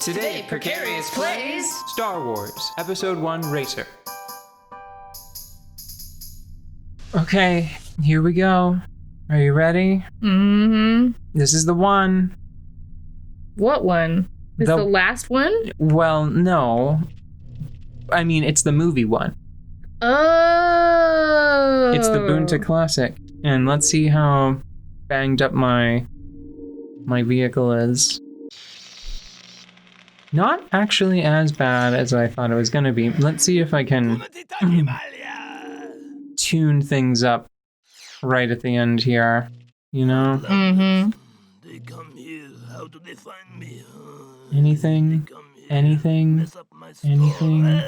Today, Precarious plays Star Wars, Episode 1 Racer. Okay, here we go. Are you ready? Mm-hmm. This is the one. What one? Is the last one? Well, no. I mean, it's the movie one. Oh! It's the Boonta Classic. And let's see how banged up my vehicle is. Not actually as bad as I thought it was going to be. Let's see if I can tune things up right at the end here. You know? Mm-hmm. They come here. How do they find me? Anything? Anything? Anything?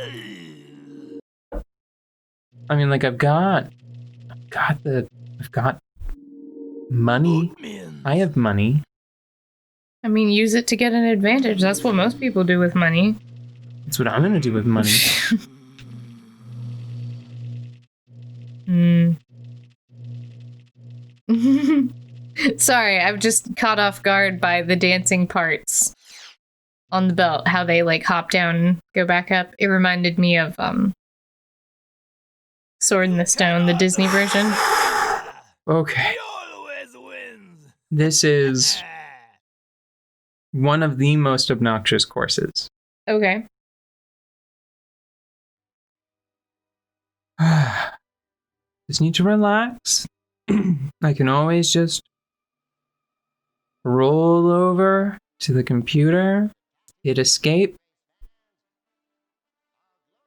I mean, like, I've got money. I have money. I mean, use it to get an advantage. That's what most people do with money. That's what I'm gonna do with money. Sorry, I'm just caught off guard by the dancing parts on the belt. How they like hop down and go back up. It reminded me of Sword in the Stone, the Disney version. Okay. This is one of the most obnoxious courses. Okay. Just need to relax. I can always just roll over to the computer, hit escape,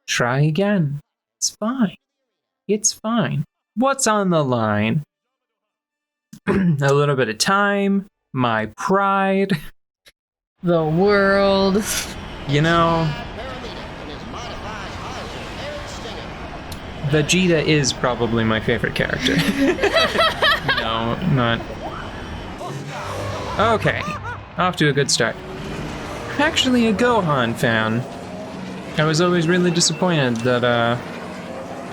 try again. It's fine. It's fine. What's on the line? A little bit of time, my pride. The world. You know, Vegeta is probably my favorite character. No, not. Okay, off to a good start. I'm actually a Gohan fan. I was always really disappointed that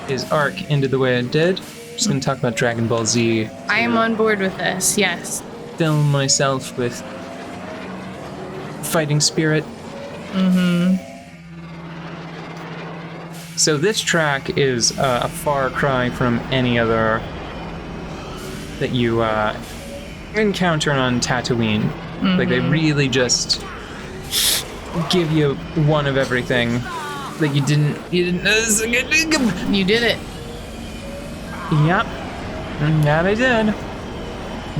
his arc ended the way it did. Just gonna talk about Dragon Ball Z. I am on board with this, yes. Fill myself with fighting spirit. Mm-hmm. So this track is a far cry from any other that you encounter on Tatooine. Mm-hmm. Like, they really just give you one of everything that you didn't. You did it. Yep, that I did.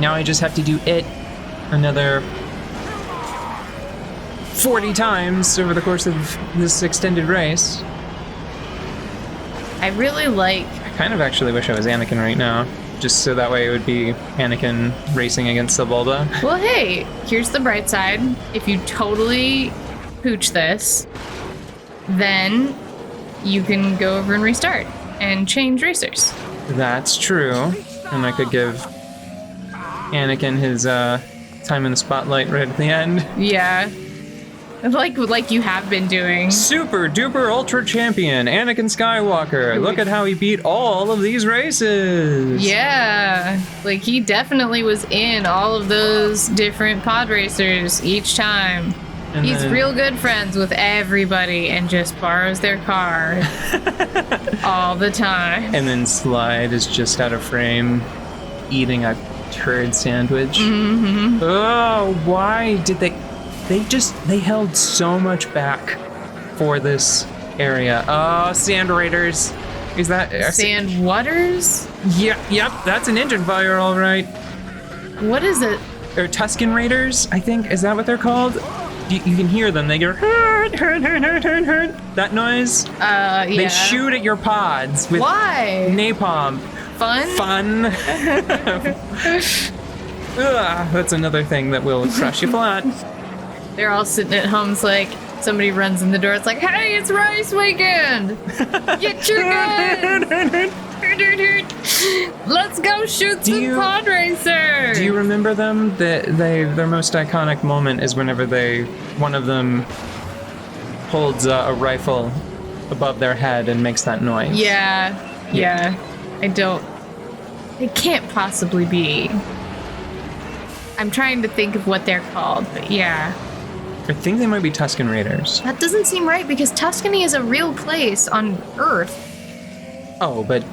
Now I just have to do it another 40 times over the course of this extended race. I really like... I kind of actually wish I was Anakin right now, just so that way it would be Anakin racing against Sebulba. Well, hey, here's the bright side. If you totally pooch this, then you can go over and restart and change racers. That's true. And I could give Anakin his time in the spotlight right at the end. Yeah. Like you have been doing. Super duper ultra champion, Anakin Skywalker. Look at how he beat all of these races. Yeah. Like, he definitely was in all of those different pod racers each time. And He's then, real good friends with everybody and just borrows their car all the time. and then Slide is just out of frame, eating a turd sandwich. Mm-hmm. Oh, why did they held so much back for this area. Oh, Sand Raiders. Is that... Sand Waters? Yep, that's an engine fire, all right. What is it? Or Tusken Raiders, I think. Is that what they're called? You can hear them. They go, hurt. That noise? Yeah. They shoot at your pods with Why? napalm. Fun? Ugh, that's another thing that will crush you flat. They're all sitting at home. It's like somebody runs in the door. It's like, hey, it's race weekend. Get your gun. Let's go shoot some pod racers. Do you remember them? Their most iconic moment is whenever one of them holds a rifle above their head and makes that noise. Yeah. I don't. It can't possibly be. I'm trying to think of what they're called, but yeah. I think they might be Tuscan Raiders. That doesn't seem right because Tuscany is a real place on Earth. Oh, but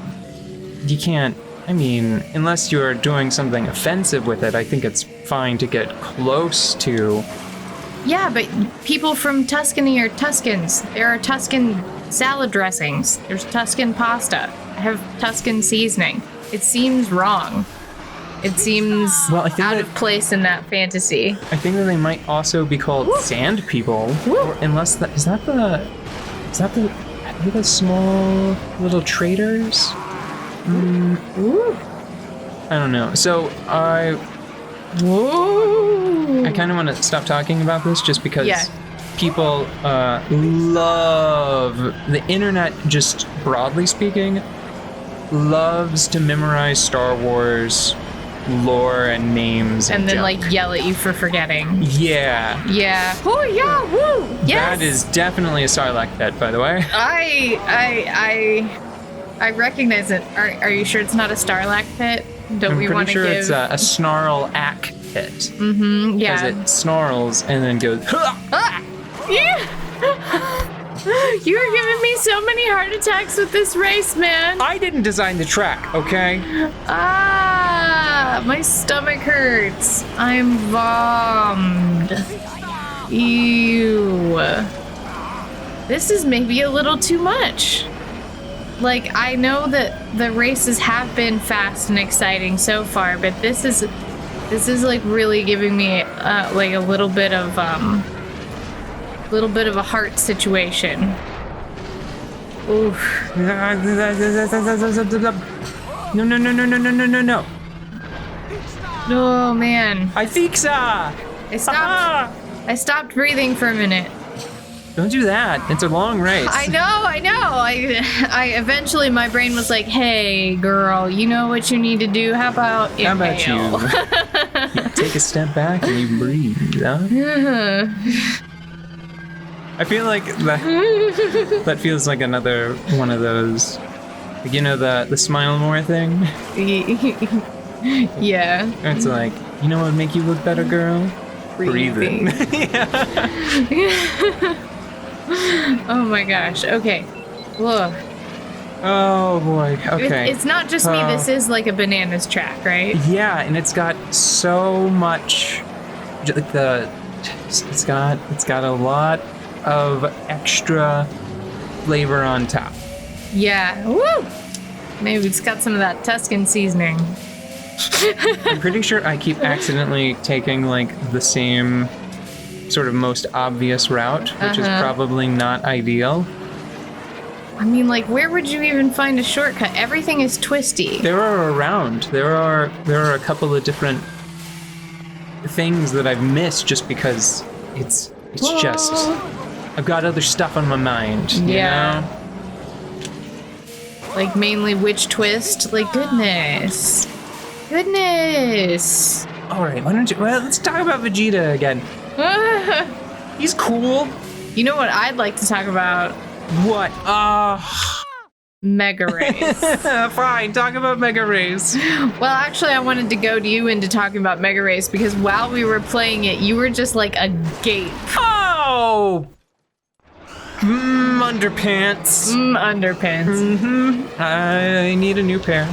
you can't. I mean, unless you're doing something offensive with it, I think it's fine to get close to. Yeah, but people from Tuscany are Tuscans. There are Tuscan salad dressings. There's Tuscan pasta. I have Tuscan seasoning. It seems wrong. It seems out of place in that fantasy. I think that they might also be called sand people, or unless that is that the are the small little traders. I don't know. So I kind of want to stop talking about this just because people love the internet. Just broadly speaking, loves to memorize Star Wars lore and names and then junk. like yell at you for forgetting. Yeah. Oh yeah, woo! Yes. That is definitely a Sarlacc pit, by the way. I recognize it. Are you sure it's not a Starlack pit? Don't we want to give? I'm pretty sure it's a Snarl-ack pit. Mm-hmm. Yeah. Because it snarls and then goes. Yeah. You are giving me so many heart attacks with this race, man. I didn't design the track, okay? My stomach hurts. I'm bombed. Ew. This is maybe a little too much. Like, I know that the races have been fast and exciting so far, but this is like really giving me like a little bit of a heart situation. Oof. No. Oh man. I fixa! I stopped breathing for a minute. Don't do that. It's a long race. I know. I eventually my brain was like, "Hey, girl, you know what you need to do? How about inhale?" How about you take a step back and you breathe, huh? I feel like that feels like another one of those, you know, the smile more thing. Yeah. It's like, you know what would make you look better, girl? Breathing. Oh my gosh. Okay. Whoa. Oh boy. Okay. It's not just me. This is like a bananas track, right? Yeah, and it's got so much. Like it's got a lot of extra flavor on top. Yeah. Woo! Maybe it's got some of that Tuscan seasoning. I'm pretty sure I keep accidentally taking like the same sort of most obvious route, which is probably not ideal. I mean, like, where would you even find a shortcut? Everything is twisty. There are around. There are a couple of different things that I've missed just because it's just I've got other stuff on my mind. You know? Like mainly which twist? Like goodness. All right, why don't you? Well, let's talk about Vegeta again. He's cool. You know what I'd like to talk about? What? Mega Rays. Fine, talk about Mega Rays. Well, actually, I wanted to goad you into talking about Mega Rays because while we were playing it, you were just like a gape. Oh! Underpants. Underpants. Mm-hmm. I need a new pair.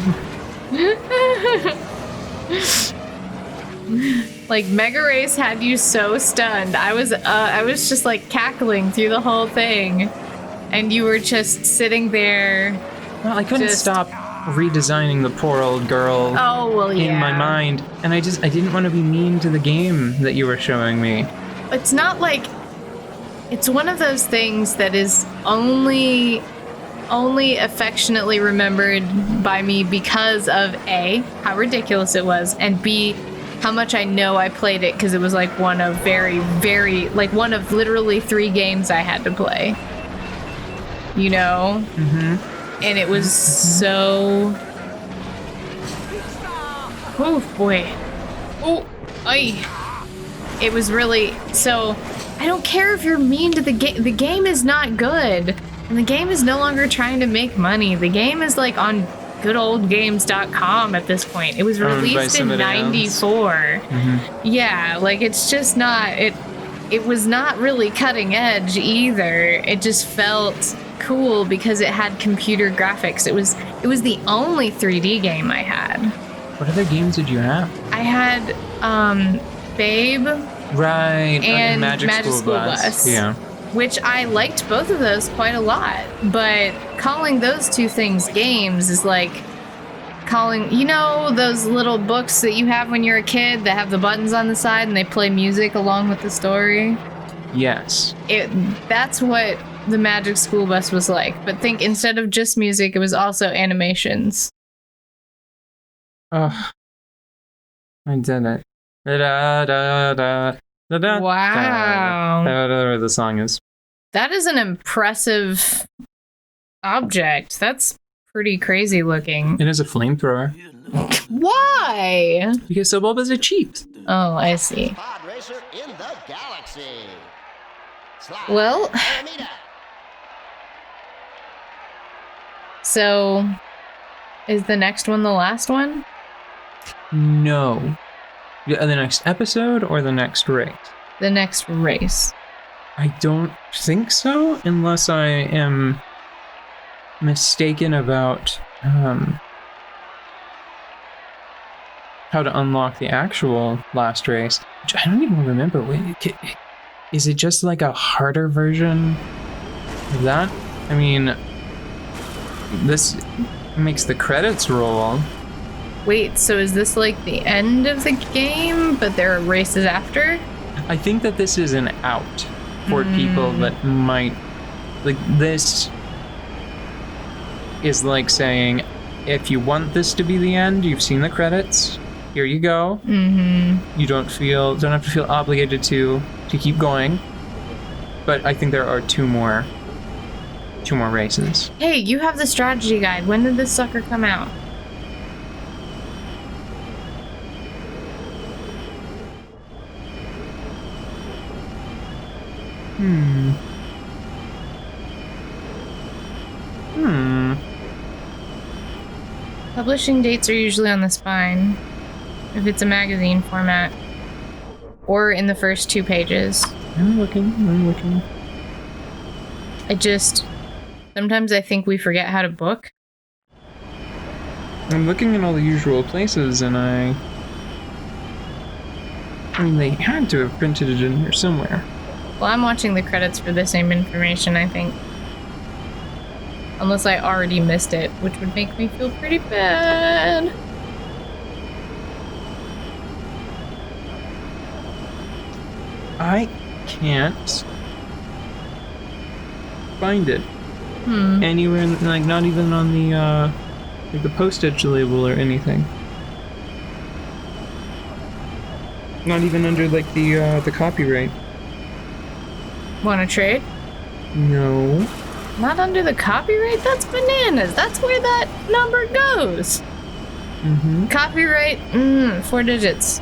Like Mega Race had you so stunned. I was just like cackling through the whole thing, and you were just sitting there. Well, I couldn't stop redesigning the poor old girl. Oh well, yeah. In my mind, and I didn't want to be mean to the game that you were showing me. It's not like it's one of those things that is only affectionately remembered by me because of A, how ridiculous it was, and B, how much I know I played it because it was like one of one of literally 3 games I had to play. You know? Mm-hmm. And it was so... Oh, boy. Oh, ay. It was really... So, I don't care if you're mean to the game. The game is not good. And the game is no longer trying to make money. The game is like on goodoldgames.com at this point. It was released in 94. Mm-hmm. Yeah, like it's just not it was not really cutting edge either. It just felt cool because it had computer graphics. It was the only 3D game I had. What other games did you have? I had Babe Right, and Magic School Bus. Yeah. which I liked both of those quite a lot. But calling those two things games is like calling, you know, those little books that you have when you're a kid that have the buttons on the side and they play music along with the story? Yes. That's what the Magic School Bus was like. But think, instead of just music, it was also animations. Oh, I did it. Da, da, da, da, da, Wow. whatever the song is. That is an impressive object. That's pretty crazy looking. It is a flamethrower. Why? Because so bulbas are cheap. Oh, I see. Pod racer in the galaxy. Slide Well, Alameda. so is the next one the last one? No. Yeah, the next episode or the next race? The next race. I don't think so, unless I am mistaken about how to unlock the actual last race, which I don't even remember. Wait, is it just like a harder version of that? I mean, this makes the credits roll. Wait, so is this like the end of the game, but there are races after? I think that this is an out for people that might, like, this is like saying, if you want this to be the end, you've seen the credits, here you go. Mm-hmm. You don't have to feel obligated to keep going. But I think there are two more races. Hey, you have the strategy guide. When did this sucker come out? Publishing dates are usually on the spine, if it's a magazine format, or in the first 2 pages. I'm looking. Sometimes I think we forget how to book. I'm looking in all the usual places, and I mean, they had to have printed it in here somewhere. Well, I'm watching the credits for the same information, I think. Unless I already missed it, which would make me feel pretty bad. I can't find it anywhere, like not even on the like the postage label or anything. Not even under like the copyright. Want to trade? No. Not under the copyright? That's bananas. That's where that number goes. Mm-hmm. Copyright, 4 digits.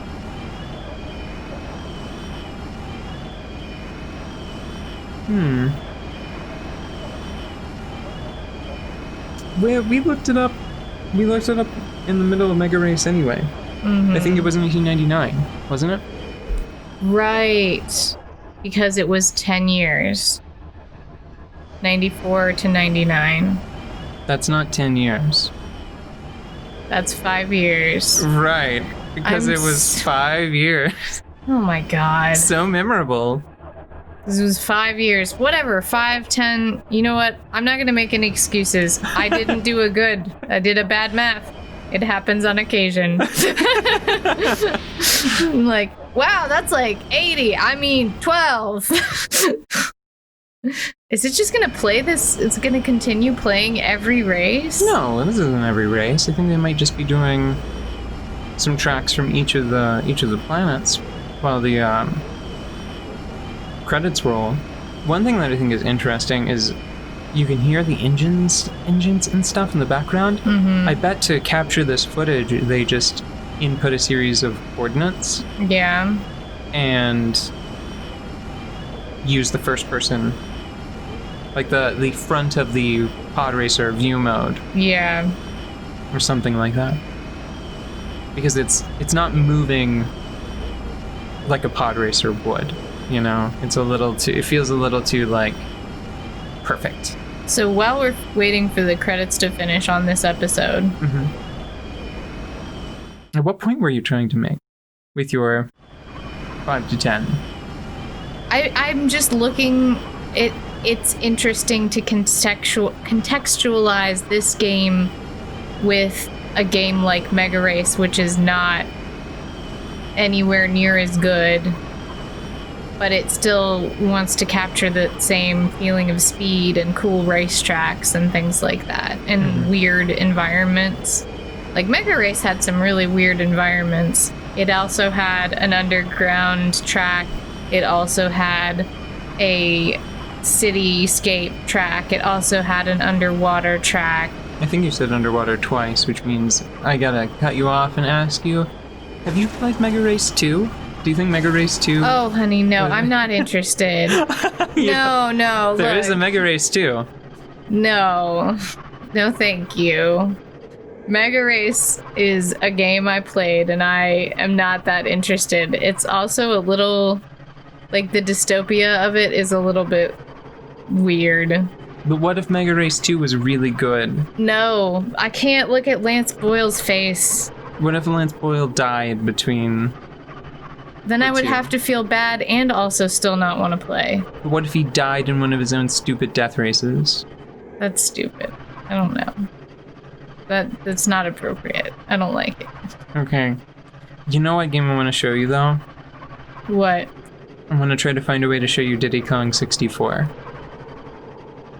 Well, we looked it up. We looked it up in the middle of Mega Race anyway. I think it was 1999, wasn't it? Right. Because it was 10 years. 94 to 99. That's not 10 years. That's 5 years. Right. Because it was 5 years. Oh my god. So memorable. This was 5 years. Whatever, 5, 10. You know what? I'm not gonna make any excuses. I didn't do a good. I did a bad math. It happens on occasion. I'm like, wow, that's like 80. I mean, 12. Is it just gonna play this? It's gonna continue playing every race? No, this isn't every race. I think they might just be doing some tracks from each of the planets while the credits roll. One thing that I think is interesting is you can hear the engines and stuff in the background. I bet to capture this footage, they just input a series of coordinates. Yeah. And use the first person, like the front of the pod racer view mode. Yeah. Or something like that. Because it's not moving like a pod racer would. you know, it's a little too, it feels a little too, like, perfect. So while we're waiting for the credits to finish on this episode, At what point were you trying to make with your 5 to 10? I'm just looking. It's interesting to contextualize this game with a game like Mega Race, which is not anywhere near as good, but it still wants to capture the same feeling of speed and cool racetracks and things like that, and weird environments. Like Mega Race had some really weird environments. It also had an underground track. It also had a cityscape track. It also had an underwater track. I think you said underwater twice, which means I gotta cut you off and ask you, have you played Mega Race 2? Do you think Mega Race 2? Oh, honey, no, I'm not interested. No, There look. is a Mega Race 2. No, thank you. Mega Race is a game I played, and I am not that interested. It's also a little, like, the dystopia of it is a little bit weird. But what if Mega Race 2 was really good? No, I can't look at Lance Boyle's face. What if Lance Boyle died between... Then I would two? have to feel bad and also still not want to play. What if he died in one of his own stupid death races? That's stupid. I don't know. That's not appropriate. I don't like it. Okay. You know what game I want to show you, though? What? I want to try to find a way to show you Diddy Kong 64.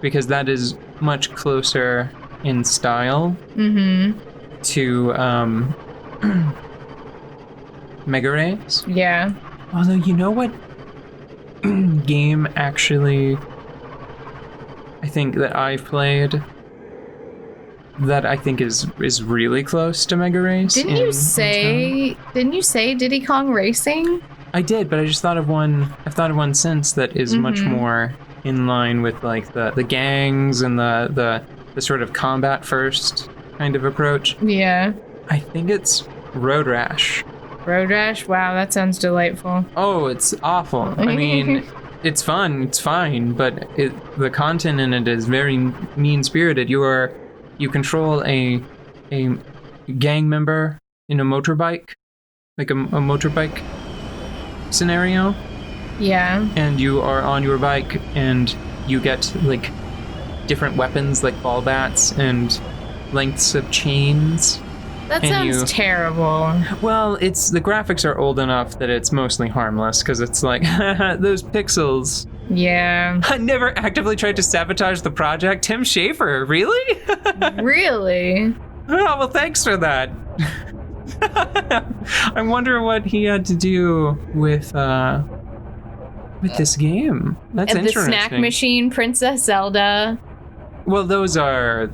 Because that is much closer in style to Mega Race. Yeah. Although, you know what game actually I think that I've played that I think is really close to Mega Race? Didn't you say Diddy Kong Racing? I did, but I just thought of one. I've thought of one since that is much more in line with like the gangs and the sort of combat first kind of approach. Yeah. I think it's Road Rash. Road Rash? Wow, that sounds delightful. Oh, it's awful. I mean, it's fun, it's fine, but the content in it is very mean-spirited. You control a gang member in a motorbike, like a motorbike scenario. Yeah. And you are on your bike and you get like different weapons like ball bats and lengths of chains. That And sounds terrible. Well, the graphics are old enough that it's mostly harmless because it's like, those pixels. Yeah. I never actively tried to sabotage the project. Tim Schafer, really? Really? Oh, well, thanks for that. I wonder what he had to do with this game. That's And the interesting. Snack Machine, Princess Zelda. Well, these are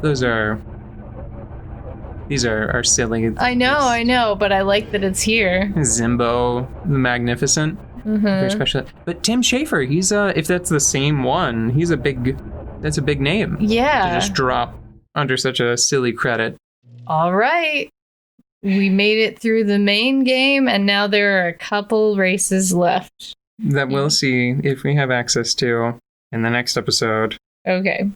silly. I know, but I like that it's here. Zimbo the Magnificent. Very special. But Tim Schafer, he's if that's the same one, that's a big name. Yeah. To just drop under such a silly credit. All right. We made it through the main game, and now there are a couple races left. That we'll see if we have access to in the next episode. Okay.